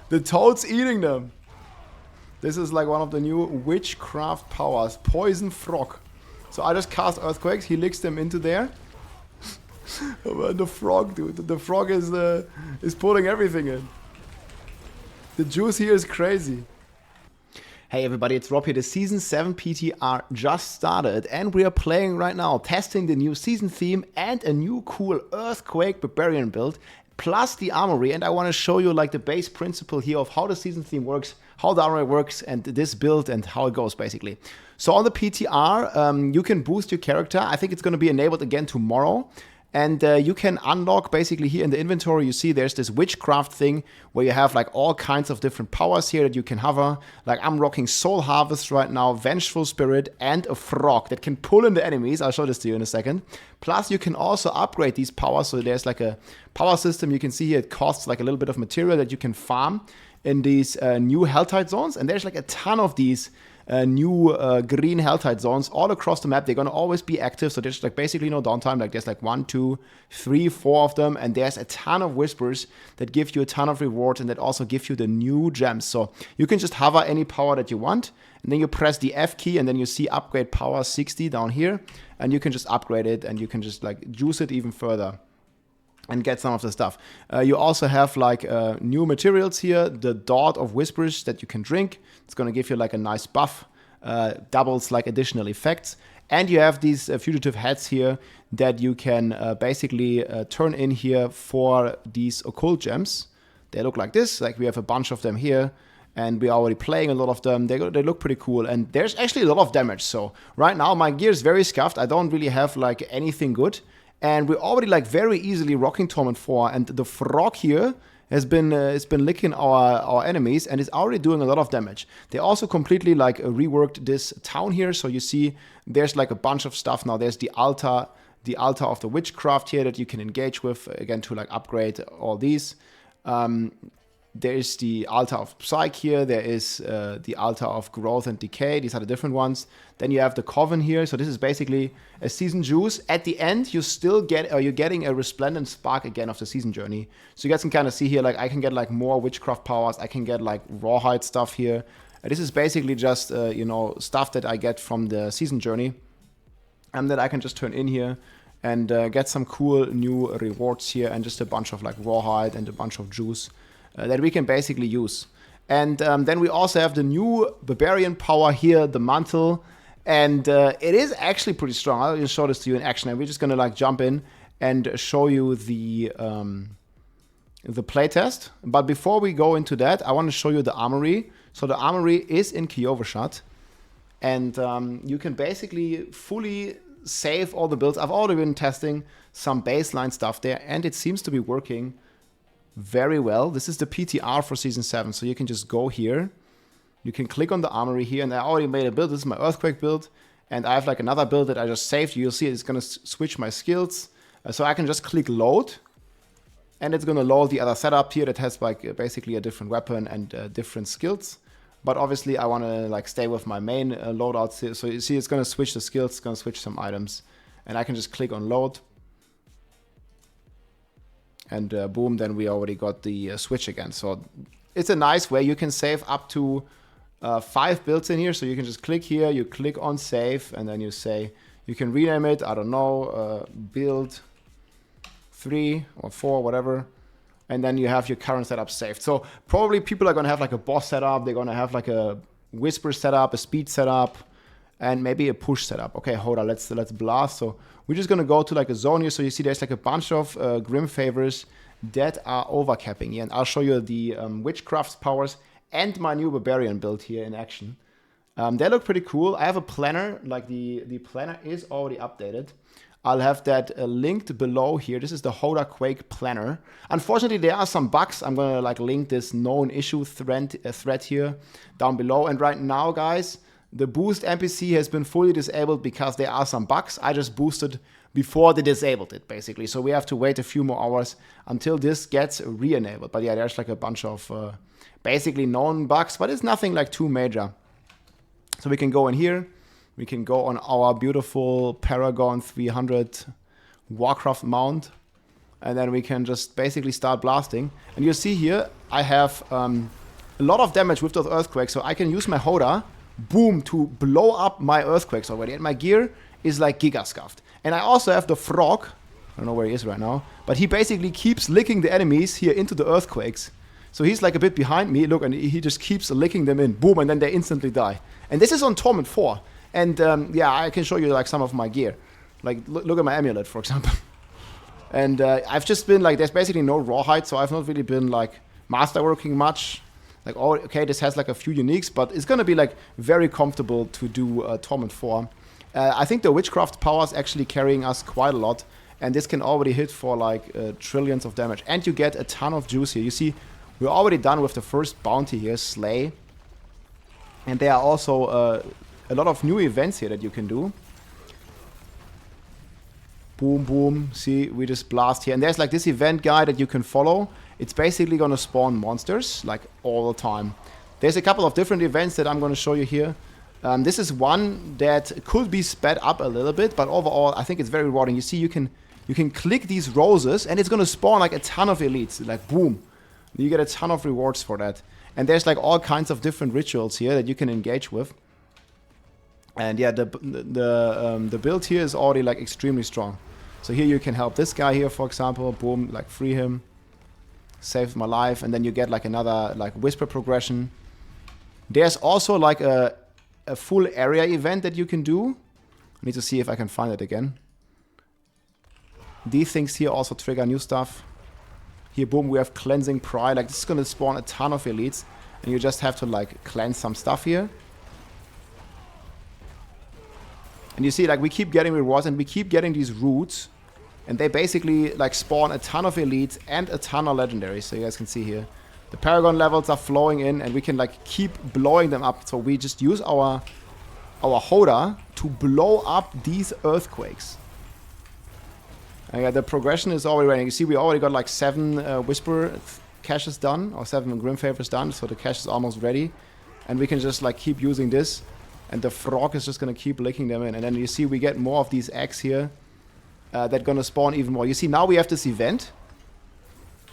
The toad's eating them. This is like one of the new witchcraft powers. Poison frog. So I just cast earthquakes. He licks them into there. The frog, dude. The frog is pulling everything in. The juice here is crazy. Hey everybody, it's Rob here. The Season 7 PTR just started and we are playing right now, testing the new season theme and a new cool Earthquake Barbarian build, plus the armory. And I want to show you like the base principle here of how the season theme works, how the armory works, and this build and how it goes basically. So on the PTR, you can boost your character. I think it's going to be enabled again tomorrow. And you can unlock basically here in the inventory, you see there's this witchcraft thing where you have like all kinds of different powers here that you can hover. Like I'm rocking Soul Harvest right now, Vengeful Spirit, and a frog that can pull in the enemies. I'll show this to you in a second. Plus you can also upgrade these powers. So there's like a power system. You can see here it costs like a little bit of material that you can farm in these new Helltide zones. And there's like a ton of these new green Helltide zones all across the map. They're going to always be active, so there's like basically no downtime. Like there's like 1, 2, 3, 4 of them, and there's a ton of whispers that give you a ton of rewards and that also give you the new gems. So you can just hover any power that you want, and then you press the F key, and then you see upgrade power 60 down here, and you can just upgrade it, and you can just like juice it even further and get some of the stuff. You also have like new materials here, the Dot of Whispers that you can drink. It's going to give you like a nice buff, doubles like additional effects. And you have these fugitive heads here that you can basically turn in here for these occult gems. They look like this, like we have a bunch of them here. And we're already playing a lot of them. They look pretty cool. And there's actually a lot of damage. So right now my gear is very scuffed. I don't really have like anything good. And we're already like very easily rocking Torment 4, and the frog here has been licking our enemies and is already doing a lot of damage. They also completely like reworked this town here, so you see there's like a bunch of stuff now. There's the altar of the witchcraft here that you can engage with again to like upgrade all these. There is the altar of Psyche here. There is the altar of growth and decay. These are the different ones. Then you have the coven here. So this is basically a season juice. At the end, you still get, or you're getting a resplendent spark again of the season journey. So you guys can kind of see here, like I can get like more witchcraft powers. I can get like rawhide stuff here. This is basically just you know, stuff that I get from the season journey, and that I can just turn in here and get some cool new rewards here, and just a bunch of like rawhide and a bunch of juice that we can basically use. And then we also have the new barbarian power here, the mantle, and it is actually pretty strong. I'll just show this to you in action, and we're just gonna like jump in and show you the playtest. But before we go into that, I want to show you the armory. So the armory is in Kyovashad, and you can basically fully save all the builds. I've already been testing some baseline stuff there, and it seems to be working very well. This is the PTR for Season 7, so you can just go here. You can click on the armory here, and I already made a build. This is my Earthquake build, and I have like another build that I just saved. You'll see it's going to switch my skills. So I can just click load, and it's going to load the other setup here that has like basically a different weapon and different skills. But obviously I want to like stay with my main loadouts here. So you see it's going to switch the skills, it's going to switch some items, and I can just click on load. And boom, then we already got the switch again. So it's a nice way. You can save up to 5 builds in here. So you can just click here, you click on save, and then you say, you can rename it, I don't know, build 3 or 4, whatever. And then you have your current setup saved. So probably people are going to have like a boss setup. They're going to have like a whisper setup, a speed setup, and maybe a push setup. Okay, hold on, let's blast. So we're just gonna go to like a zone here. So you see there's like a bunch of Grim Favors that are overcapping here. And I'll show you the Witchcraft's powers and my new Barbarian build here in action. They look pretty cool. I have a planner, like the planner is already updated. I'll have that linked below here. This is the Hota Quake planner. Unfortunately, there are some bugs. I'm gonna like link this known issue thread here down below. And right now, guys, the boost NPC has been fully disabled because there are some bugs. I just boosted before they disabled it, basically. So we have to wait a few more hours until this gets re-enabled. But yeah, there's like a bunch of basically known bugs, but it's nothing like too major. So we can go in here. We can go on our beautiful Paragon 300 Warcraft mount. And then we can just basically start blasting. And you see here, I have a lot of damage with those earthquakes, so I can use my Hota, boom, to blow up my earthquakes already. And my gear is like giga scuffed. And I also have the frog, I don't know where he is right now, but he basically keeps licking the enemies here into the earthquakes. So he's like a bit behind me, look, and he just keeps licking them in, boom, and then they instantly die. And this is on Torment 4. And yeah, I can show you like some of my gear. Like, look at my amulet, for example. And I've just been like, there's basically no rawhide, so I've not really been like masterworking much. Like, oh, okay, this has like a few uniques, but it's gonna be like very comfortable to do Torment 4. I think the Witchcraft power is actually carrying us quite a lot, and this can already hit for like trillions of damage. And you get a ton of juice here. You see, we're already done with the first bounty here, Slay. And there are also a lot of new events here that you can do. Boom, boom. See, we just blast here. And there's like this event guide that you can follow. It's basically going to spawn monsters, like, all the time. There's a couple of different events that I'm going to show you here. This is one that could be sped up a little bit, but overall, I think it's very rewarding. You see, you can click these roses, and it's going to spawn, like, a ton of elites. Like, boom. You get a ton of rewards for that. And there's, like, all kinds of different rituals here that you can engage with. And, yeah, the build here is already, like, extremely strong. So here you can help this guy here, for example. Boom, like, free him. Saved my life, and then you get like another like whisper progression. There's also like a full area event that you can do. I need to see if I can find it again. These things here also trigger new stuff. Here, boom, we have cleansing pride. Like, this is gonna spawn a ton of elites, and you just have to like cleanse some stuff here. And you see, like, we keep getting rewards, and we keep getting these roots. And they basically like spawn a ton of elites and a ton of legendaries. So you guys can see here. The Paragon levels are flowing in, and we can like keep blowing them up. So we just use our Hota to blow up these earthquakes. And yeah, the progression is already ready. You see, we already got like 7 Whisper caches done, or 7 Grim Favors done. So the cache is almost ready. And we can just like keep using this. And the frog is just gonna keep licking them in. And then you see we get more of these eggs here. That gonna spawn even more. You see, now we have this event.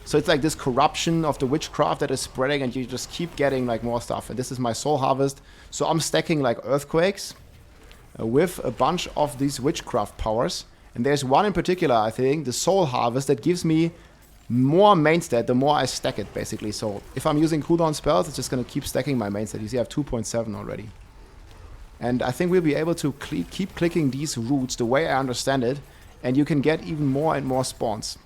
So it's like this corruption of the witchcraft that is spreading, and you just keep getting like more stuff. And this is my soul harvest. So I'm stacking like earthquakes with a bunch of these witchcraft powers. And there's one in particular, I think, the soul harvest, that gives me more main stat the more I stack it, basically. So if I'm using cooldown spells, it's just gonna keep stacking my main stat. You see, I have 2.7 already. And I think we'll be able to keep clicking these roots the way I understand it. And you can get even more and more spawns.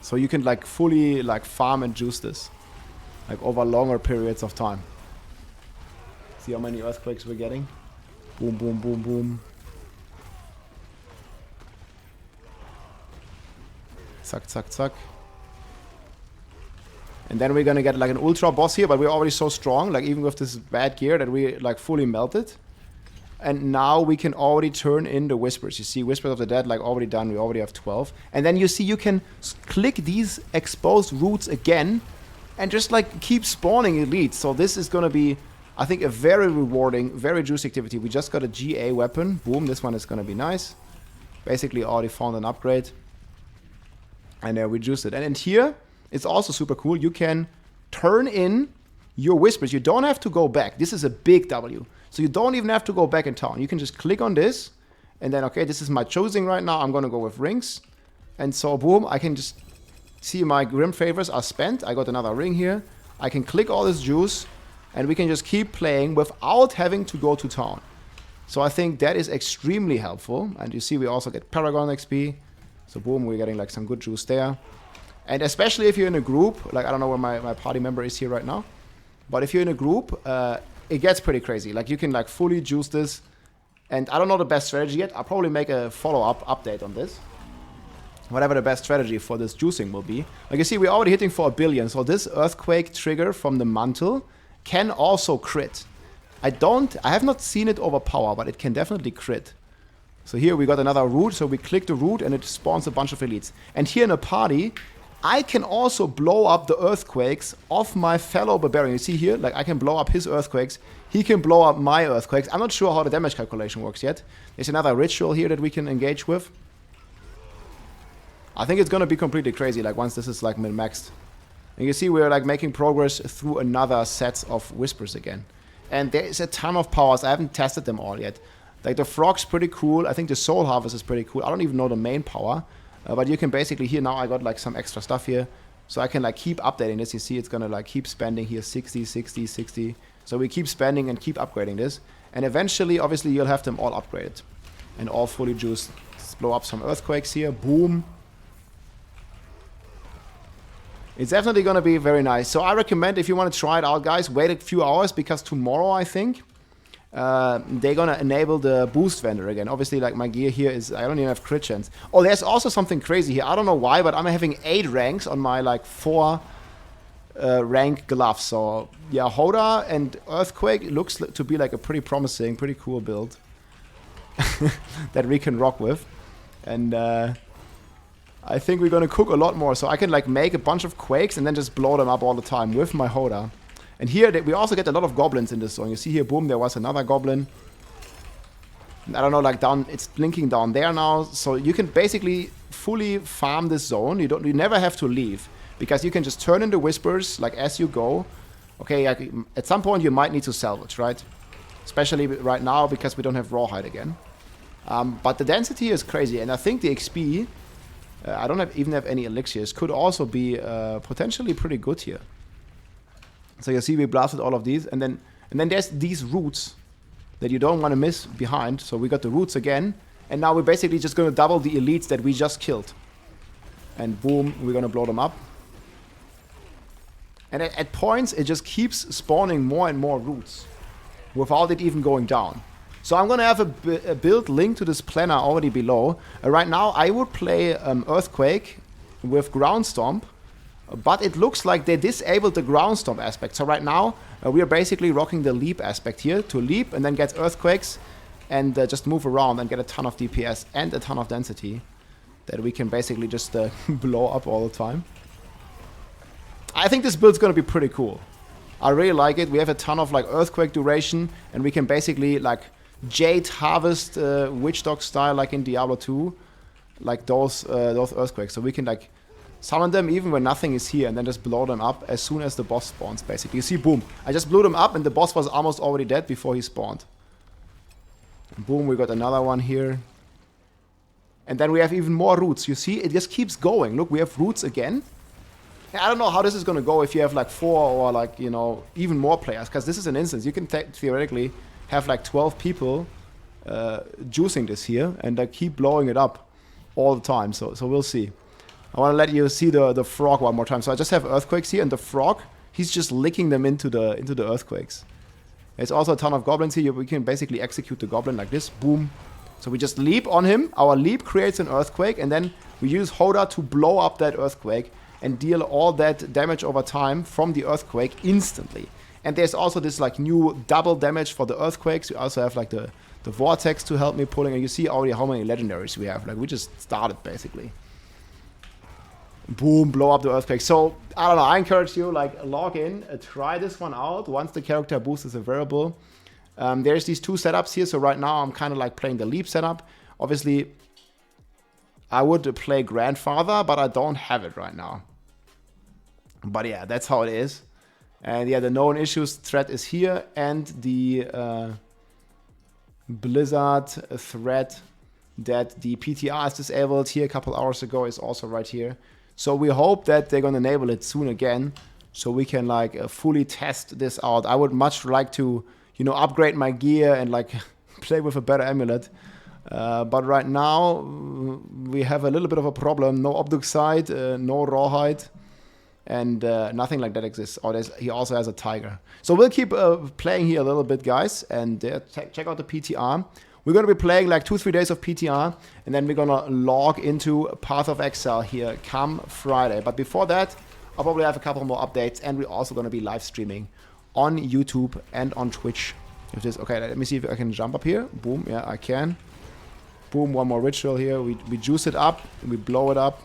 So you can like fully like farm and juice this. Like over longer periods of time. See how many earthquakes we're getting? Boom, boom, boom, boom. Zack, zack, zack. And then we're gonna get like an ultra boss here, but we're already so strong, like even with this bad gear, that we like fully melted. And now we can already turn in the Whispers. You see, Whispers of the Dead, like, already done. We already have 12. And then you see you can click these exposed roots again and just, like, keep spawning elites. So this is going to be, I think, a very rewarding, very juicy activity. We just got a GA weapon. Boom, this one is going to be nice. Basically already found an upgrade. And we juiced it. And here, it's also super cool. You can turn in your Whispers. You don't have to go back. This is a big W. So you don't even have to go back in town. You can just click on this, and then, okay, this is my choosing right now. I'm going to go with rings. And so, boom, I can just see my Grim Favors are spent. I got another ring here. I can click all this juice, and we can just keep playing without having to go to town. So I think that is extremely helpful. And you see we also get Paragon XP. So, boom, we're getting, like, some good juice there. And especially if you're in a group, like, I don't know where my party member is here right now. But if you're in a group, it gets pretty crazy. Like, you can like fully juice this. And I don't know the best strategy yet. I'll probably make a follow-up update on this. Whatever the best strategy for this juicing will be. Like you see, we're already hitting for 1 billion. So this earthquake trigger from the mantle can also crit. I have not seen it overpower, but it can definitely crit. So here we got another root. So we click the root and it spawns a bunch of elites. And here in a party, I can also blow up the earthquakes of my fellow barbarian. You see here, like, I can blow up his earthquakes. He can blow up my earthquakes. I'm not sure how the damage calculation works yet. There's another ritual here that we can engage with. I think it's gonna be completely crazy, like, once this is like min-maxed. And you see we're like making progress through another set of whispers again. And there is a ton of powers. I haven't tested them all yet. Like the frog's pretty cool. I think the soul harvest is pretty cool. I don't even know the main power. But you can basically, here now I got like some extra stuff here. So I can like keep updating this. You see it's gonna like keep spending here 60, 60, 60. So we keep spending and keep upgrading this. And eventually, obviously, you'll have them all upgraded. And all fully juiced. Let's blow up some earthquakes here. Boom. It's definitely gonna be very nice. So I recommend, if you want to try it out, guys, wait a few hours, because tomorrow, I think, they're gonna enable the boost vendor again. Obviously, like my gear here is, I don't even have crit chance. Oh, there's also something crazy here. I don't know why, but I'm having 8 ranks on my like 4 rank gloves. So yeah, Hota and Earthquake looks to be like a pretty promising, pretty cool build that we can rock with. And I think we're gonna cook a lot more. So I can like make a bunch of quakes and then just blow them up all the time with my Hota. And here we also get a lot of goblins in this zone. You see here, boom, there was another goblin. I don't know, like down, it's blinking down there now. So you can basically fully farm this zone. You never have to leave, because you can just turn in the whispers like as you go. Okay, like, at some point you might need to salvage, right? Especially right now because we don't have rawhide again. But the density is crazy, and I think the XP, I don't even have any elixirs, could also be potentially pretty good here. So you see we blasted all of these, and then there's these roots that you don't want to miss behind. So we got the roots again, and now we're basically just going to double the elites that we just killed. And boom, we're going to blow them up. And at points, it just keeps spawning more and more roots without it even going down. So I'm going to have a build link to this planner already below. Right now, I would play Earthquake with Ground Stomp, but it looks like they disabled the Ground Stomp aspect. So right now, we are basically rocking the leap aspect here to leap and then get Earthquakes and just move around and get a ton of DPS and a ton of density that we can basically just blow up all the time. I think this build's going to be pretty cool. I really like it. We have a ton of like Earthquake duration, and we can basically like Jade harvest Witch Dog style like in Diablo 2, like those Earthquakes. So we can like summon them even when nothing is here and then just blow them up as soon as the boss spawns, basically. You see, boom. I just blew them up and the boss was almost already dead before he spawned. Boom, we got another one here. And then we have even more roots. You see, it just keeps going. Look, we have roots again. I don't know how this is going to go if you have like 4 or like, you know, even more players. Because this is an instance. You can theoretically have like 12 people juicing this here and keep blowing it up all the time. So we'll see. I want to let you see the frog one more time. So I just have earthquakes here, and the frog, he's just licking them into the earthquakes. There's also a ton of goblins here. We can basically execute the goblin like this. Boom. So we just leap on him. Our leap creates an earthquake, and then we use Hota to blow up that earthquake and deal all that damage over time from the earthquake instantly. And there's also this like new double damage for the earthquakes. We also have like the vortex to help me pulling. And you see already how many legendaries we have. Like we just started basically. Boom, blow up the earthquake. So, I don't know, I encourage you, like, log in, try this one out once the character boost is available. There's these 2 setups here, so right now I'm kind of like playing the leap setup. Obviously, I would play Grandfather, but I don't have it right now. But yeah, that's how it is. And yeah, the known issues thread is here, and the Blizzard thread that the PTR is disabled here a couple hours ago is also right here. So we hope that they're going to enable it soon again, so we can like fully test this out. I would much like to, you know, upgrade my gear and like play with a better amulet. But right now we have a little bit of a problem. No Obduxite, no Rawhide, and nothing like that exists. Oh, he also has a tiger. So we'll keep playing here a little bit, guys, and check out the PTR. We're going to be playing like 2-3 days of PTR, and then we're going to log into Path of Exile here come Friday. But before that, I'll probably have a couple more updates, and we're also going to be live streaming on YouTube and on Twitch. If this, okay, let me see if I can jump up here. Boom, yeah, I can. Boom, one more ritual here. We juice it up, we blow it up.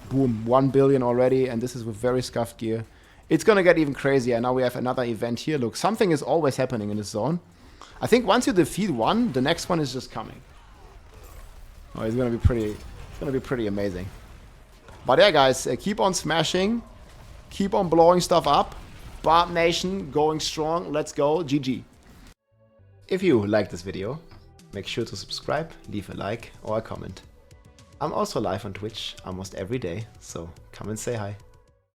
Boom, 1 billion already, and this is with very scuffed gear. It's going to get even crazier. Now we have another event here. Look, something is always happening in this zone. I think once you defeat one, the next one is just coming. Oh, it's gonna be pretty amazing. But yeah, guys, keep on smashing. Keep on blowing stuff up. Barb Nation going strong. Let's go. GG. If you like this video, make sure to subscribe, leave a like or a comment. I'm also live on Twitch almost every day, so come and say hi.